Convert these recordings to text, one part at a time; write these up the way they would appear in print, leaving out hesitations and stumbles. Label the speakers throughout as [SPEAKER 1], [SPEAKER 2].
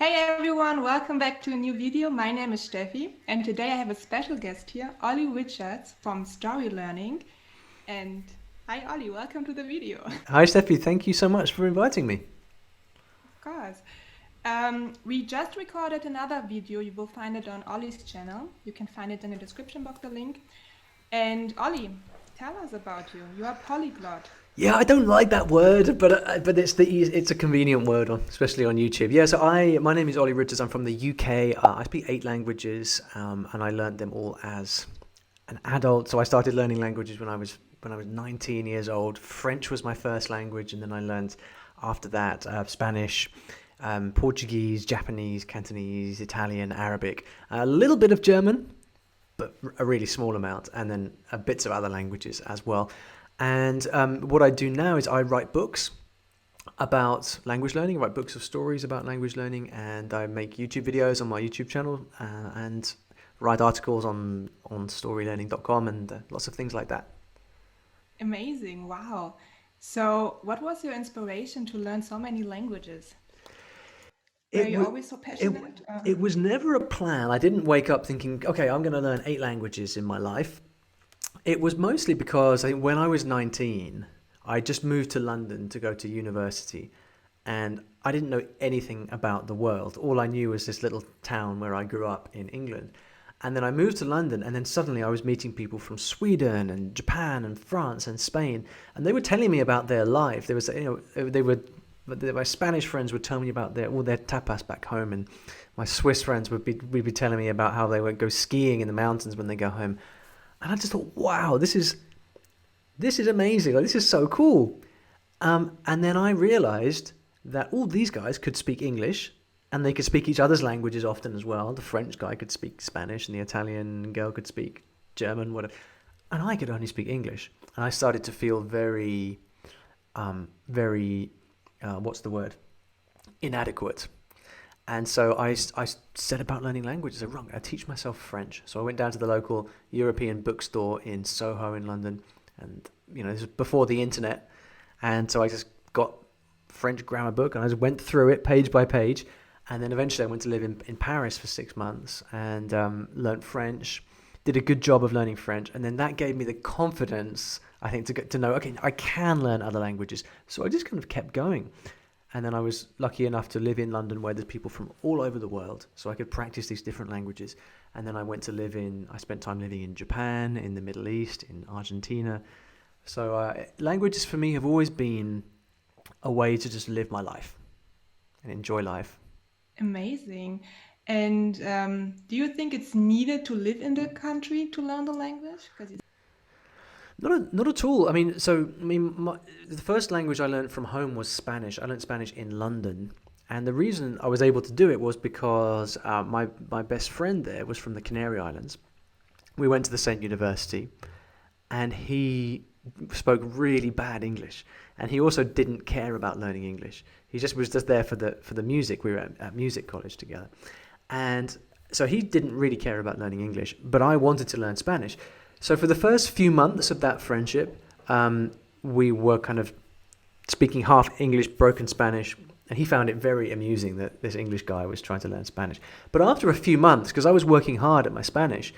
[SPEAKER 1] Hey everyone, welcome back to a new video. My name is Steffi and today I have a special guest here, Olly Richards from Story Learning. And hi Olly, welcome to the video.
[SPEAKER 2] Hi, Steffi. Thank you so much for inviting me.
[SPEAKER 1] Of course. We just recorded another video. You will find it on Olly's channel. You can find it in the description box, the link. And Olly, tell us about you. You are polyglot.
[SPEAKER 2] Yeah, I don't like that word, but it's a convenient word especially on YouTube. Yeah, so my name is Olly Richards. I'm from the UK. I speak 8 languages, and I learned them all as an adult. So I started learning languages when I was 19 years old. French was my first language, and then I learned after that Spanish, Portuguese, Japanese, Cantonese, Italian, Arabic, a little bit of German, but a really small amount, and then bits of other languages as well. And what I do now is I write books about language learning, I write books of stories about language learning, and I make YouTube videos on my YouTube channel and write articles on storylearning.com and lots of things like that.
[SPEAKER 1] Amazing, wow. So, what was your inspiration to learn so many languages? Were
[SPEAKER 2] It
[SPEAKER 1] you
[SPEAKER 2] was
[SPEAKER 1] always so
[SPEAKER 2] it
[SPEAKER 1] passionate?
[SPEAKER 2] it was never a plan. I didn't wake up thinking, okay, I'm going to learn 8 languages in my life. It was mostly because I think when I was 19, I just moved to London to go to university, and I didn't know anything about the world. All I knew was this little town where I grew up in England. And then I moved to London, and then suddenly I was meeting people from Sweden and Japan and France and Spain, and they were telling me about their life. There was, they were, my Spanish friends would tell me about all their tapas back home, and my Swiss friends would be telling me about how they would go skiing in the mountains when they go home. And I just thought, wow, this is amazing. Like, this is so cool. And then I realized that all these guys could speak English and they could speak each other's languages often as well. The French guy could speak Spanish and the Italian girl could speak German, whatever. And I could only speak English. And I started to feel very, what's the word? Inadequate. And so I set about learning languages. I wrong. I teach myself French. So I went down to the local European bookstore in Soho in London, and this was before the internet. And so I just got French grammar book and I just went through it page by page. And then eventually I went to live in Paris for 6 months and learned French. Did a good job of learning French, and then that gave me the confidence, I think, to get to know, okay, I can learn other languages. So I just kind of kept going. And then I was lucky enough to live in London where there's people from all over the world, so I could practice these different languages. And then I spent time living in Japan, in the Middle East, in Argentina. So languages for me have always been a way to just live my life and enjoy life.
[SPEAKER 1] Amazing. And do you think it's needed to live in the country to learn the language? Because you...
[SPEAKER 2] Not at all. The first language I learned from home was Spanish. I learned Spanish in London. And the reason I was able to do it was because my best friend there was from the Canary Islands. We went to the same university, and he spoke really bad English, and he also didn't care about learning English. He just was just there for the music. We were at music college together, and so he didn't really care about learning English, but I wanted to learn Spanish. So for the first few months of that friendship, we were kind of speaking half English, broken Spanish, and he found it very amusing that this English guy was trying to learn Spanish. But after a few months, because I was working hard at my Spanish,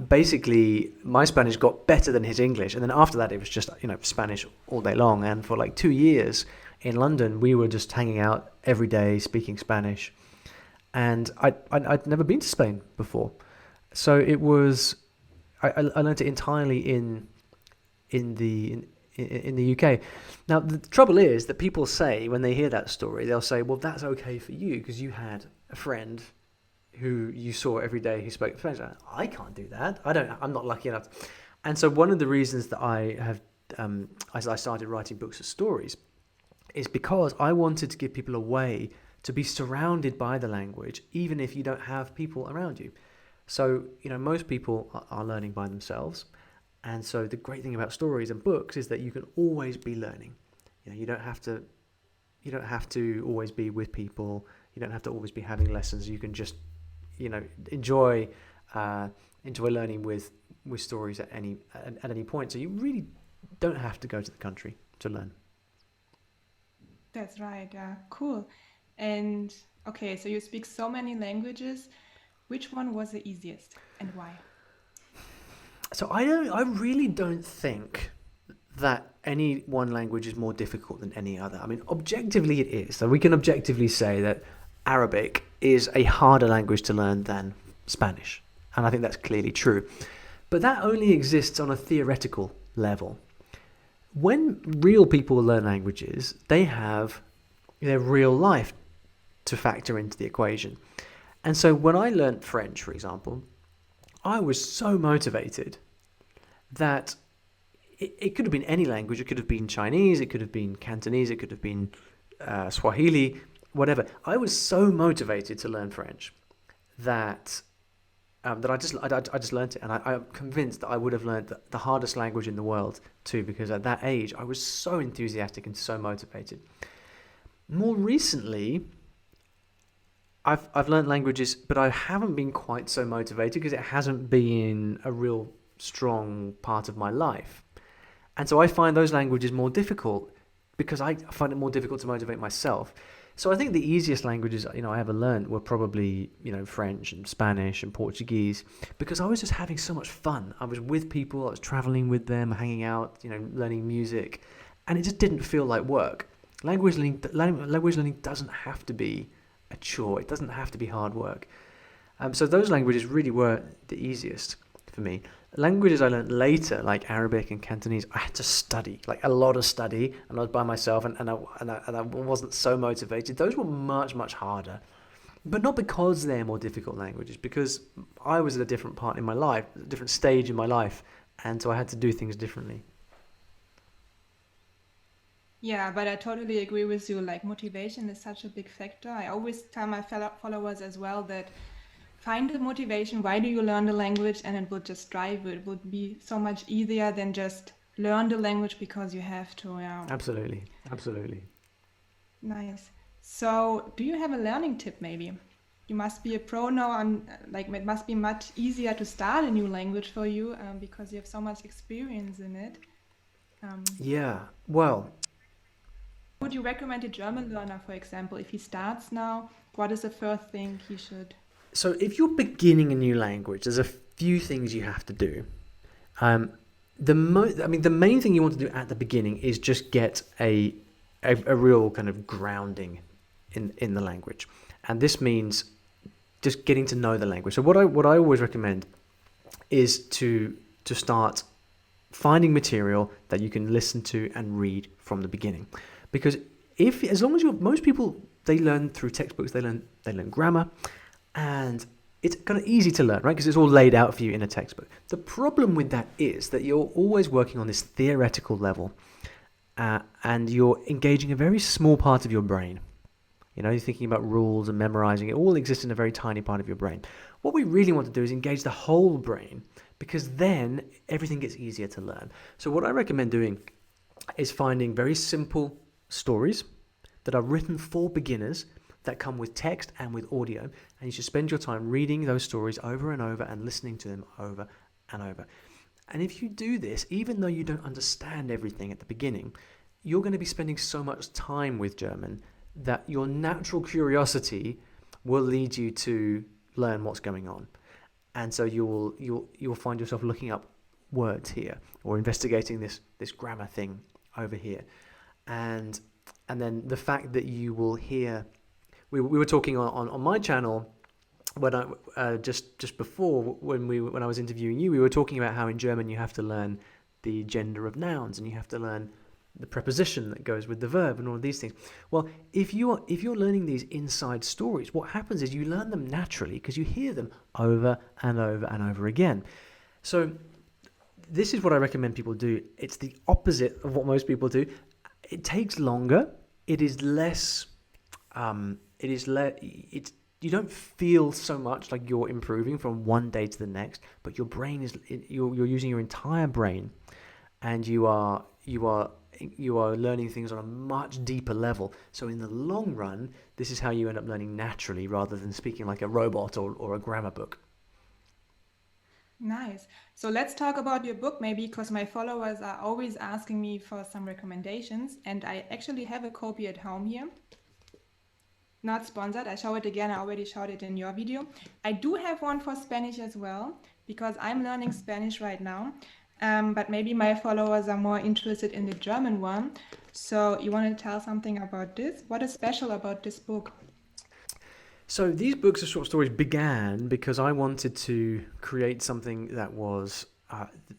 [SPEAKER 2] basically my Spanish got better than his English, and then after that it was just Spanish all day long. And for like 2 years in London, we were just hanging out every day speaking Spanish. And I'd never been to Spain before, so it was I learned it entirely in the in the UK. Now the trouble is that people say when they hear that story, they'll say, "Well, that's okay for you because you had a friend who you saw every day who spoke French." I can't do that. I'm not lucky enough. And so one of the reasons that I have, as I started writing books of stories, is because I wanted to give people a way to be surrounded by the language, even if you don't have people around you. So, most people are learning by themselves. And so the great thing about stories and books is that you can always be learning. You don't have to always be with people. You don't have to always be having lessons. You can just, enjoy enjoy learning with stories at any point. So you really don't have to go to the country to learn.
[SPEAKER 1] That's right, yeah, cool. And Okay, so you speak so many languages. Which one was the easiest and why?
[SPEAKER 2] So I really don't think that any one language is more difficult than any other. I mean, objectively it is. So we can objectively say that Arabic is a harder language to learn than Spanish. And I think that's clearly true. But that only exists on a theoretical level. When real people learn languages, they have their real life to factor into the equation. And so when I learned French, for example, I was so motivated that it could have been any language. It could have been Chinese, it could have been Cantonese, it could have been Swahili, whatever. I was so motivated to learn French that that I just learned it, and I'm convinced that I would have learned the hardest language in the world too, because at that age I was so enthusiastic and so motivated. More recently, I've learned languages, but I haven't been quite so motivated because it hasn't been a real strong part of my life. And so I find those languages more difficult because I find it more difficult to motivate myself. So I think the easiest languages I ever learned were probably French and Spanish and Portuguese, because I was just having so much fun. I was with people, I was traveling with them, hanging out, learning music, and it just didn't feel like work. Language learning doesn't have to be a chore. It doesn't have to be hard work. So those languages really were the easiest for me. Languages I learned later, like Arabic and Cantonese, I had to study, like a lot of study, and I was by myself, and I wasn't so motivated. Those were much, much harder. But not because they're more difficult languages, because I was at a different part in my life, a different stage in my life, and so I had to do things differently.
[SPEAKER 1] Yeah, but I totally agree with you. Like motivation is such a big factor. I always tell my fellow followers as well that find the motivation. Why do you learn the language? And it would just drive you. It would be so much easier than just learn the language because you have to. Yeah,
[SPEAKER 2] Absolutely, absolutely.
[SPEAKER 1] nice. So, do you have a learning tip maybe? You must be a pro now on like it must be much easier to start a new language for you because you have so much experience in it. Um,
[SPEAKER 2] Yeah, well,
[SPEAKER 1] would you recommend a German learner, for example, if he starts now, what is the first thing he should?
[SPEAKER 2] so if you're beginning a new language, there's a few things you have to do. Um, the main thing you want to do at the beginning is just get a real kind of grounding in the language, and this means just getting to know the language. So what I always recommend is to start finding material that you can listen to and read from the beginning, because if as long as you most people they learn through textbooks, they learn grammar, and it's kind of easy to learn, right? Because it's all laid out for you in a textbook. The problem with that is that you're always working on this theoretical level, and you're engaging a very small part of your brain. You're thinking about rules and memorizing. It all exists in a very tiny part of your brain. What we really want to do is engage the whole brain, because then everything gets easier to learn. So what I recommend doing is finding very simple stories that are written for beginners, that come with text and with audio, and you should spend your time reading those stories over and over and listening to them over and over. And if you do this, even though you don't understand everything at the beginning, you're going to be spending so much time with German that your natural curiosity will lead you to learn what's going on. And so you'll find yourself looking up words here, or investigating this grammar thing over here. And then the fact that you will hear, we were talking on my channel when I just before when I was interviewing you, we were talking about how in German you have to learn the gender of nouns, and you have to learn the preposition that goes with the verb, and all of these things. Well, if you're learning these inside stories, what happens is you learn them naturally because you hear them over and over and over again. So this is what I recommend people do. It's the opposite of what most people do. It takes longer. It is less. It's you don't feel so much like you're improving from one day to the next, but your brain is you're using your entire brain, and you are learning things on a much deeper level. So in the long run, this is how you end up learning naturally, rather than speaking like a robot or a grammar book.
[SPEAKER 1] Nice. So let's talk about your book maybe, because my followers are always asking me for some recommendations, and I actually have a copy at home here. Not sponsored. I show it again. I already showed it in your video. I do have one for Spanish as well because I'm learning Spanish right now. But maybe my followers are more interested in the German one. So you want to tell something about this? What is special about this book?
[SPEAKER 2] So these books of short stories began because I wanted to create something that was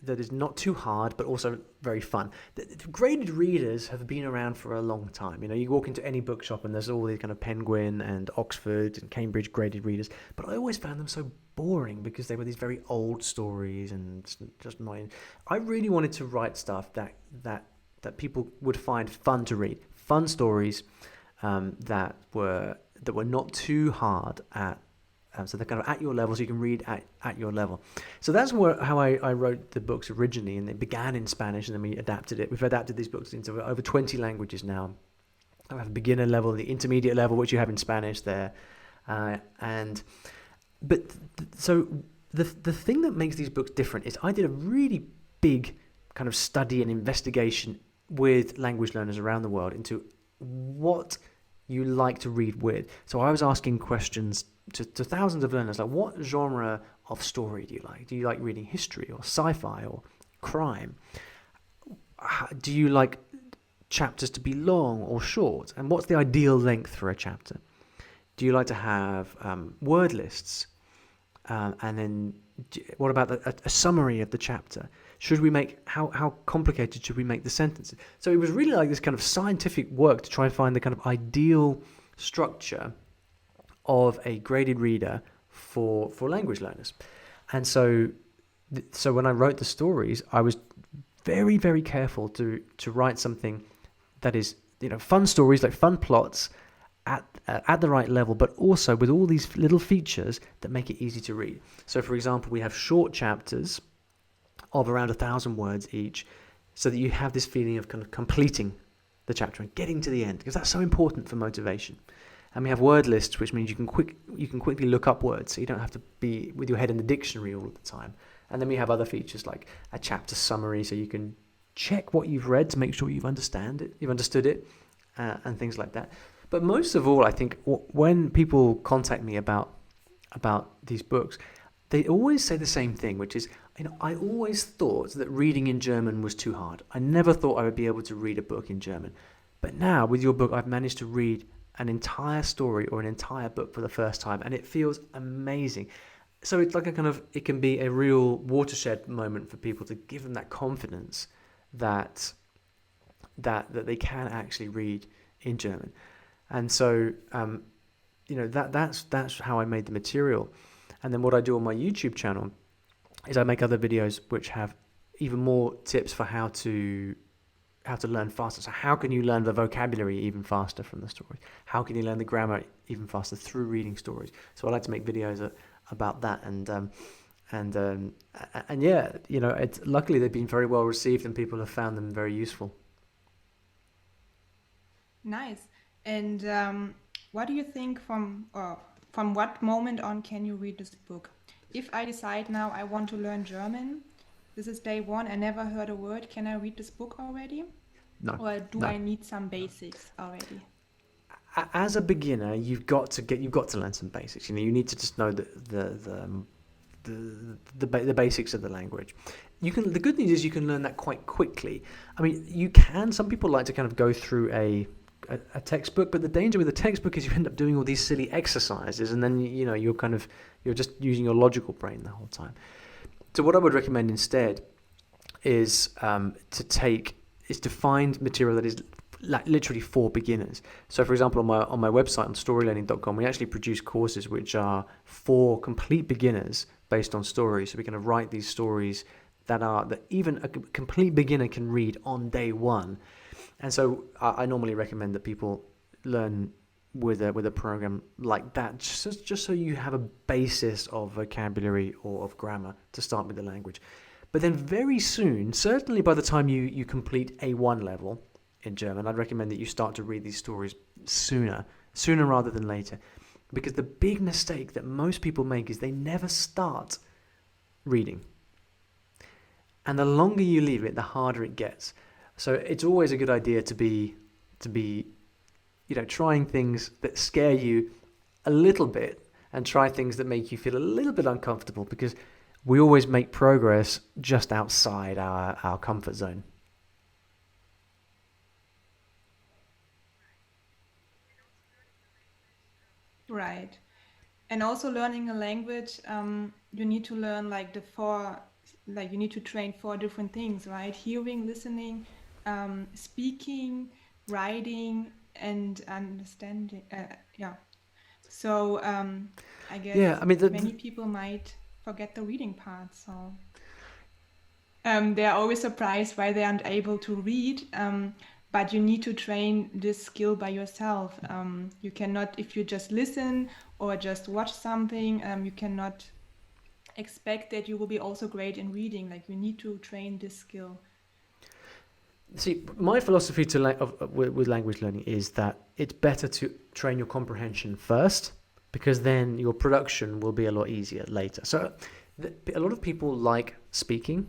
[SPEAKER 2] that is not too hard, but also very fun. The graded readers have been around for a long time. You know, you walk into any bookshop and there's all these kind of Penguin and Oxford and Cambridge graded readers, but I always found them so boring because they were these very old stories and just annoying. I really wanted to write stuff that people would find fun to read, fun stories that were not too hard so they're kind of at your level, so you can read at your level. So that's how I wrote the books originally, and it began in Spanish, and then we adapted it. We've adapted these books into over 20 languages now. I have a beginner level, the intermediate level, which you have in Spanish there, so the thing that makes these books different is I did a really big kind of study and investigation with language learners around the world into what you like to read with. So I was asking questions to thousands of learners, like, what genre of story do you like? Do you like reading history or sci-fi or crime? Do you like chapters to be long or short? And what's the ideal length for a chapter? Do you like to have word lists? And then what about a summary of the chapter? Should we make, how complicated should we make the sentences? So it was really like this kind of scientific work to try and find the kind of ideal structure of a graded reader for language learners. And so when I wrote the stories, I was very, very careful to write something that is, fun stories, like fun plots at the right level, but also with all these little features that make it easy to read. So for example, we have short chapters of around 1,000 words each, so that you have this feeling of kind of completing the chapter and getting to the end, because that's so important for motivation. And we have word lists, which means you can quickly look up words, so you don't have to be with your head in the dictionary all the time. And then we have other features like a chapter summary, so you can check what you've read to make sure you've understood it, and things like that. But most of all, I think when people contact me about these books, they always say the same thing, which is, I always thought that reading in German was too hard. I never thought I would be able to read a book in German. But now, with your book, I've managed to read an entire story or an entire book for the first time, and it feels amazing. So it's like it can be a real watershed moment for people to give them that confidence that they can actually read in German. And so, that's how I made the material. And then what I do on my YouTube channel is I make other videos which have even more tips for how to learn faster. So how can you learn the vocabulary even faster from the stories? How can you learn the grammar even faster through reading stories? So I like to make videos about that, and yeah, it's luckily they've been very well received and people have found them very useful.
[SPEAKER 1] Nice. And what do you think from what moment on can you read this book? If I decide now I want to learn German, this is day one, I never heard a word, can I read this book already?
[SPEAKER 2] No,
[SPEAKER 1] Or do
[SPEAKER 2] no.
[SPEAKER 1] I need some basics already?
[SPEAKER 2] As a beginner, you've got to learn some basics. You need to just know the basics of the language. The good news is you can learn that quite quickly. I mean, some people like to kind of go through a textbook, but the danger with a textbook is you end up doing all these silly exercises, and then you're just using your logical brain the whole time. So what I would recommend instead is to find material that is literally for beginners. So for example, on my website on storylearning.com, we actually produce courses which are for complete beginners based on stories. So we kind of write these stories that even a complete beginner can read on day one. And so I normally recommend that people learn with a program like that, just so you have a basis of vocabulary or of grammar to start with the language. But then very soon, certainly by the time you complete A1 level in German, I'd recommend that you start to read these stories sooner rather than later. Because the big mistake that most people make is they never start reading. And the longer you leave it, the harder it gets. So it's always a good idea to be trying things that scare you a little bit and try things that make you feel a little bit uncomfortable, because we always make progress just outside our comfort zone.
[SPEAKER 1] Right. And also learning a language, you need to learn like you need to train four different things, right? Hearing, listening, speaking, writing, and understanding. Yeah. So I guess
[SPEAKER 2] Yeah, I mean,
[SPEAKER 1] many people might forget the reading part. So they're always surprised why they aren't able to read. But you need to train this skill by yourself. You cannot, if you just listen or just watch something, you cannot expect that you will be also great in reading. Like you need to train this skill.
[SPEAKER 2] see, my philosophy with language learning is that it's better to train your comprehension first, because then your production will be a lot easier later. So a lot of people like speaking,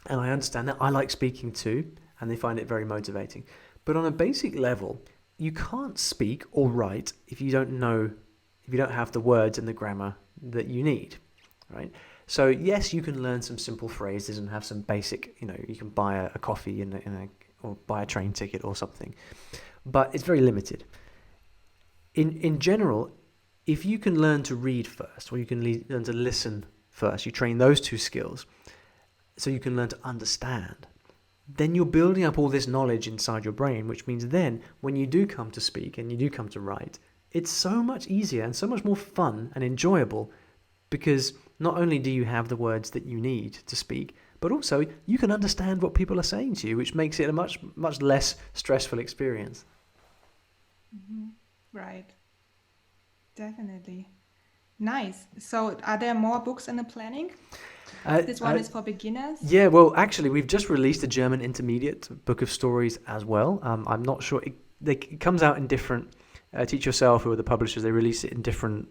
[SPEAKER 2] and I understand that. I like speaking too, and they find it very motivating. But on a basic level, you can't speak or write if you don't have the words and the grammar that you need, right? So yes, you can learn some simple phrases and have some basic, you can buy a coffee or buy a train ticket or something, but it's very limited. In general, if you can learn to read first, or you can learn to listen first, you train those two skills, so you can learn to understand, then you're building up all this knowledge inside your brain, which means then when you do come to speak and you do come to write, it's so much easier and so much more fun and enjoyable, because not only do you have the words that you need to speak, but also you can understand what people are saying to you, which makes it a much, much less stressful experience.
[SPEAKER 1] Right. Definitely. Nice. So are there more books in the planning? This one is for beginners.
[SPEAKER 2] Yeah, well, actually, we've just released a German intermediate book of stories as well. I'm not sure. It comes out in different. Teach Yourself, who are the publishers, they release it in different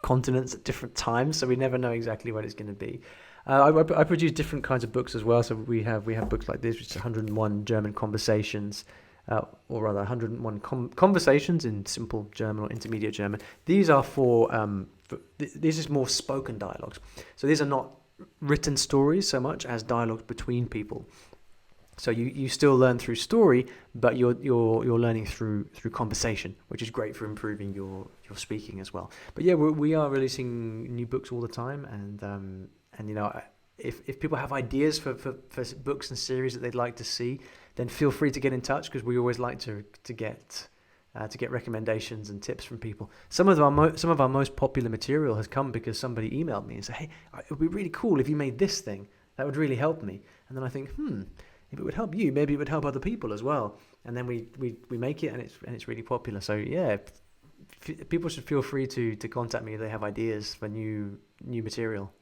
[SPEAKER 2] continents at different times, so we never know exactly what it's going to be. I produce different kinds of books as well. So we have books like this, which is 101 German conversations, or rather 101 conversations in simple German or intermediate German. These are this is more spoken dialogues. So these are not written stories so much as dialogues between people. So you still learn through story, but you're learning through conversation, which is great for improving your speaking as well. But yeah, we are releasing new books all the time, and if people have ideas for books and series that they'd like to see, then feel free to get in touch, because we always like to get recommendations and tips from people. Some of our most popular material has come because somebody emailed me and said, "Hey, it would be really cool if you made this thing. That would really help me." And then I think, if it would help you, maybe it would help other people as well. And then we make it, and it's really popular. So yeah, people should feel free to contact me if they have ideas for new material.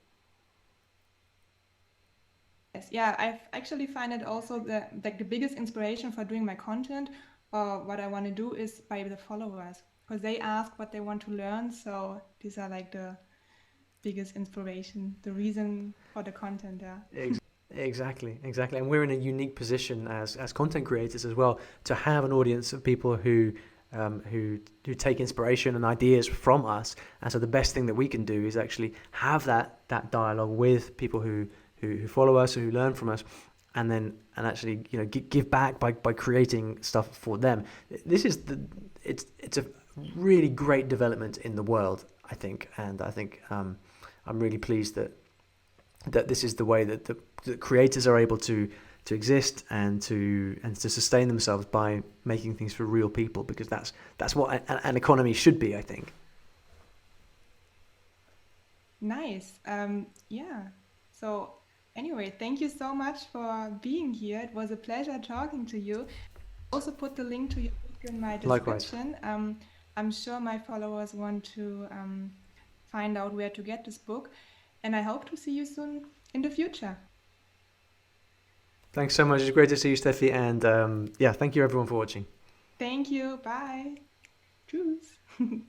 [SPEAKER 1] Yes, yeah, I've actually find it also the biggest inspiration for doing my content or what I want to do is by the followers, because they ask what they want to learn. So these are like the biggest inspiration, the reason for the content. Yeah.
[SPEAKER 2] Exactly. And we're in a unique position as content creators as well, to have an audience of people who take inspiration and ideas from us. And so the best thing that we can do is actually have that dialogue with people who follow us, who learn from us, and actually give back by creating stuff for them. It's a really great development in the world, I think, and I think I'm really pleased that this is the way that the creators are able to exist and to sustain themselves, by making things for real people, because that's what an economy should be, I think.
[SPEAKER 1] Nice. Yeah. So anyway, thank you so much for being here. It was a pleasure talking to you. Also put the link to your book in my
[SPEAKER 2] Likewise.
[SPEAKER 1] description. I'm sure my followers want to find out where to get this book, and I hope to see you soon in the future.
[SPEAKER 2] Thanks so much. It's great to see you, Steffi, and yeah, thank you everyone for watching.
[SPEAKER 1] Thank you. Bye. Tschüss.